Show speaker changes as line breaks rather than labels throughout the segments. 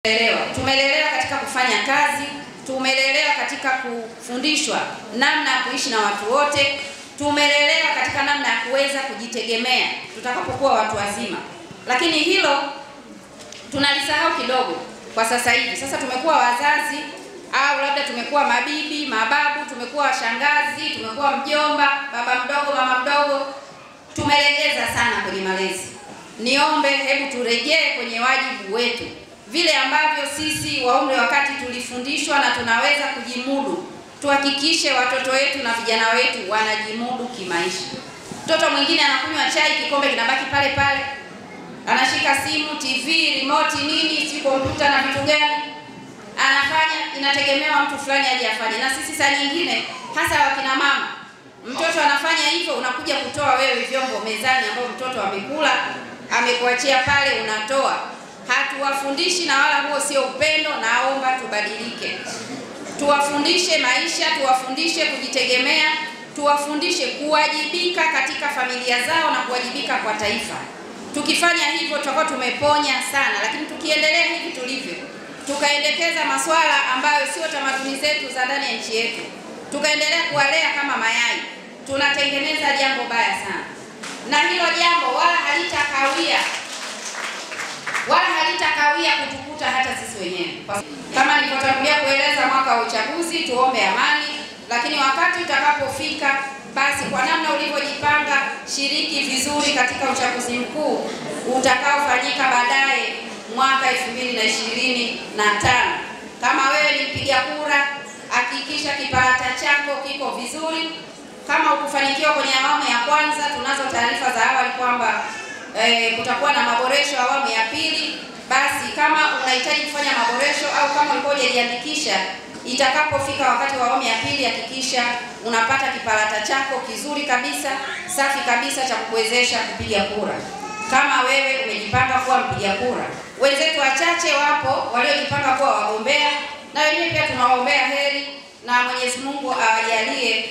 Tumelelewa katika kufanya kazi, tumelelewa katika kufundishwa namna ya kuishi na watu wote, tumelelewa katika namna ya kuweza kujitegemea tutakapokuwa watu wazima. Lakini hilo tunalisahau kidogo kwa sasa hivi. Sasa tumekuwa wazazi au labda tumekuwa mabibi, mababu, tumekuwa washangazi, tumekuwa mjomba, baba mdogo, mama mdogo. Tumelegeza sana kwenye malezi. Niombe hebu turejee kwenye wajibu wetu. Vile ambavyo sisi wa umri wakati tulifundishwa na tunaweza kujimudu, tuhakikishe watoto wetu na vijana wetu wanajimudu kimaisha. Mtoto mwingine anakunywa chai, kikombe kinabaki pale pale. Anashika simu, TV, remote nini, si kompyuta na vitu gani anafanya, inategemea mtu fulani aje afanye. Na sisi saa nyingine hasa wakina mama, mtoto anafanya hivyo, unakuja kutoa wewe vyombo mezani ambao mtoto amekula, amekuachia pale, unatoa. Hatuwafundishi na wala huo sio upendo. Naomba tubadilike. Tuwafundishe maisha, tuwafundishe kujitegemea, tuwafundishe kuwajibika katika familia zao na kuwajibika kwa taifa. Tukifanya hivyo tutakuwa tumeponya sana. Lakini tukiendelea hivi tulivyo, tukaendekeza masuala ambayo sio tamaduni zetu za ndani ya nchi yetu, tukaendelea kuwalea kama mayai, tunatengeneza jambo baya sana. Na hilo jambo wala halitakawia kutukuta hata sisi wenyewe. Kama nilivyotangulia kueleza, mwaka wa uchaguzi tuombe amani, lakini wakati utakapofika, basi kwa namna ulivyojipanga, shiriki vizuri katika uchaguzi mkuu utakaofanyika baadaye mwaka 2025. Kama wewe ni mpiga kura, hakikisha kiparata chako kiko vizuri. Kama ukufanikiwa kwenye awamu ya kwanza, tunazo taarifa za awali kwamba kutakuwa na maboresho awamu ya pili. Basi kama unahitaji kufanya maboresho au kama ulikuwa hujajiandikisha, itakapofika wakati wa awamu ya pili, hakikisha unapata kiparata chako kizuri kabisa, safi kabisa, cha kukuwezesha kupiga kura. Kama wewe umejipanga kuwa mpiga kura, wenzetu wachache wapo waliojipanga kuwa wagombea, na wenyewe pia tunawaombea heri na Mwenyezi Mungu awajalie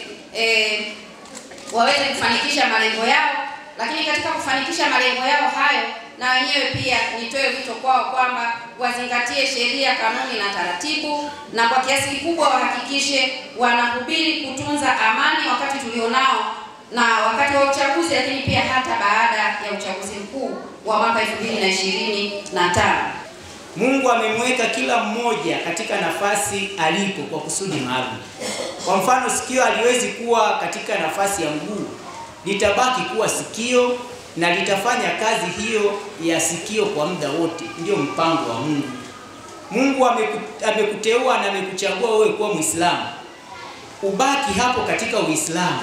waweze kufanikisha malengo yao. Lakini katika kufanikisha malengo yao hayo, na wenyewe pia nitoe wito kwao kwamba wazingatie sheria, kanuni na taratibu, na kwa kiasi kikubwa wahakikishe wanahubiri kutunza amani wakati tulionao na wakati wa uchaguzi, lakini pia hata baada ya uchaguzi mkuu wa mwaka 2025.
Mungu amemweka kila mmoja katika nafasi alipo kwa kusudi maalum. Kwa mfano, sikio haliwezi kuwa katika nafasi ya mguu, litabaki kuwa sikio na litafanya kazi hiyo ya sikio kwa muda wote. Ndio mpango wa Mungu. Mungu amekuteua na amekuchagua wewe kuwa Muislamu. Ubaki hapo katika Uislamu,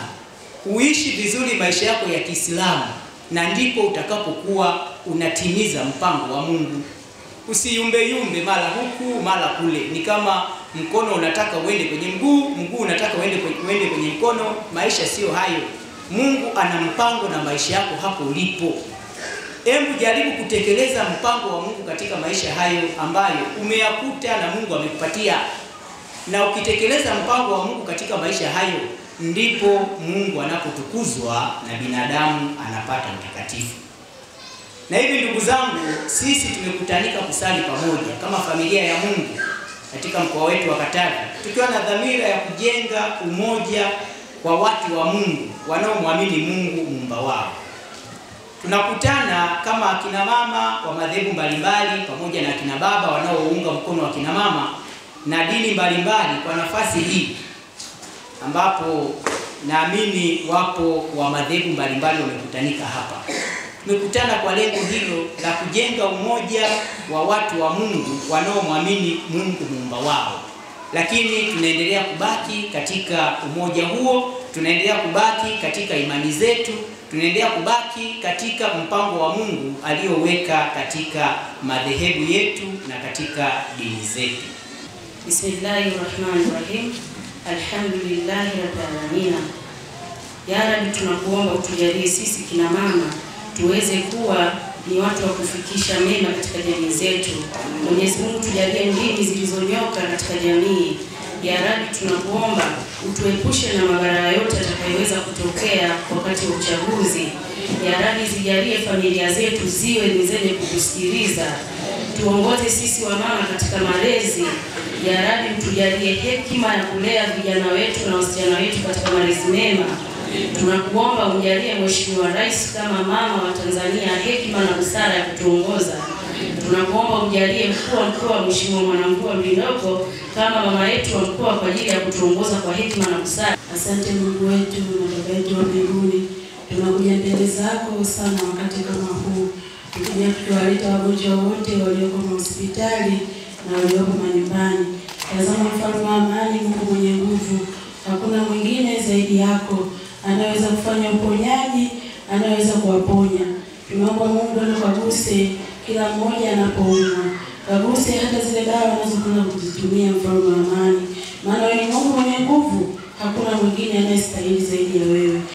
uishi vizuri maisha yako ya Kiislamu, na ndipo utakapokuwa unatimiza mpango wa Mungu. Usiyumbe yumbe mara huku mara kule. Ni kama mkono unataka uende kwenye mguu, mguu unataka uende kwenye mkono. Maisha sio hayo. Mungu ana mpango na maisha yako hapo ulipo. Hebu jaribu kutekeleza mpango wa Mungu katika maisha hayo ambayo umeyakuta na Mungu amekupatia. Na ukitekeleza mpango wa Mungu katika maisha hayo, ndipo Mungu anapotukuzwa na binadamu anapata utakatifu. Na hivi ndugu zangu, sisi tumekutanika kusali pamoja kama familia ya Mungu katika mkoa wetu wa Katavi, tukiwa na dhamira ya kujenga umoja kwa watu wa Mungu wanaomwamini Mungu muumba wao. Tunakutana kama akina mama wa madhehebu mbalimbali pamoja na akina baba wanaounga mkono akina mama na dini mbalimbali kwa nafasi hii, ambapo naamini wapo wa madhehebu mbalimbali wamekutanika hapa. Tumekutana kwa lengo hilo la kujenga umoja wa watu wa Mungu wanaomwamini Mungu muumba wao. Lakini tunaendelea kubaki katika umoja huo, tunaendelea kubaki katika imani zetu, tunaendelea kubaki katika mpango wa Mungu aliyoweka katika madhehebu yetu na katika dini zetu.
Bismillahirrahmanirrahim. Alhamdulillahi rabbil alamin. Ya Rabbi, tunakuomba utujalie sisi kina mama tuweze kuwa ni watu wa kufikisha mema katika jamii zetu. Mwenyezi Mungu, tujalie ndimi zilizonyoka katika jamii. Ya Rabbi, tunakuomba utuepushe na madhara yote yatakayoweza kutokea wakati wa uchaguzi. Ya Rabbi, zijalie familia zetu ziwe ni zenye kukusikiliza. tuongoze sisi wamama katika malezi. Ya Rabbi, mtujalie hekima ya kulea vijana wetu na wasichana wetu katika malezi mema. Tunakuomba umjalie Mheshimiwa Rais kama mama wa Tanzania hekima na busara ya kutuongoza. Tunakuomba umjalie mkuu wa mkoa Mheshimiwa Mwanamvua Mlindoko kama mama yetu wa mkoa kwa ajili ya kutuongoza kwa hekima na busara.
Asante Mungu wetu na Baba yetu wa mbinguni, tunakuja mbele zako sana wakati kama huu, tukija tukiwaleta wagonjwa wote walioko hospitali na walioko manyumbani. Tazama mfalme wa amani, Mungu mwenye nguvu, hakuna mwingine zaidi yako anaweza kufanya uponyaji, anaweza kuwaponya. Tunaomba Mungu ukaguse kila mmoja anapoumwa, kaguse hata zile dawa anazokwenda kuzitumia, mfalme wa amani, maana wewe ni Mungu mwenye nguvu, hakuna mwingine anayestahili zaidi ya wewe.